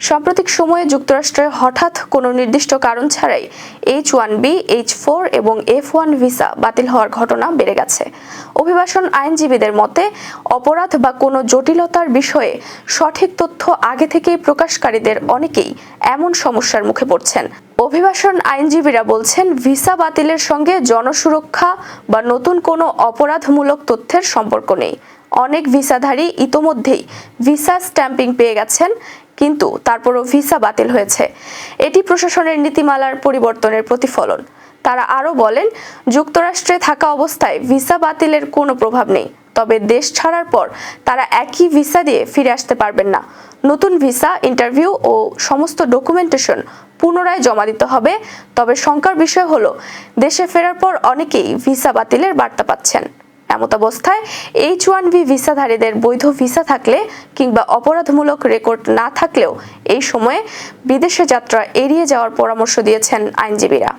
সাম্প্রতিক সময়ে যুক্তরাষ্ট্রে হঠাৎ কোনো নির্দিষ্ট কারণ ছাড়াই H-1B, H-4 এবং F-1 ভিসা বাতিল হওয়ার ঘটনা বেড়ে গেছে। অভিবাসন আইনজীবীদের মতে, অপরাধ বা কোনো জটিলতার বিষয়ে সঠিক তথ্য আগে থেকেই প্রকাশকারীদের অনেকেই এমন সমস্যার মুখে পড়ছেন। অভিবাসন আইনজীবীরা বলছেন, ভিসা বাতিলের সঙ্গে জনসুরক্ষা বা নতুন কোনো অপরাধমূলক তথ্যের সম্পর্ক নেই। অনেক ভিসাধারী ইতোমধ্যেই ভিসা স্ট্যাম্পিং পেয়ে গেছেন, কিন্তু তারপরও ভিসা বাতিল হয়েছে। এটি প্রশাসনের নীতিমালার পরিবর্তনের প্রতিফলন। তারা আরও বলেন, যুক্তরাষ্ট্রে থাকা অবস্থায় ভিসা বাতিলের কোনো প্রভাব নেই, তবে দেশ ছাড়ার পর তারা একই ভিসা দিয়ে ফিরে আসতে পারবেন না। নতুন ভিসা, ইন্টারভিউ ও সমস্ত ডকুমেন্টেশন পুনরায় জমা দিতে হবে। তবে শঙ্কার বিষয় হলো, দেশে ফেরার পর অনেকেই ভিসা বাতিলের বার্তা পাচ্ছেন। এমতাবস্থায় H-1B ভিসাধারীদের বৈধ ভিসা থাকলে কিংবা অপরাধমূলক রেকর্ড না থাকলেও এই সময়ে বিদেশে যাত্রা এড়িয়ে যাওয়ার পরামর্শ দিয়েছেন আইনজীবীরা।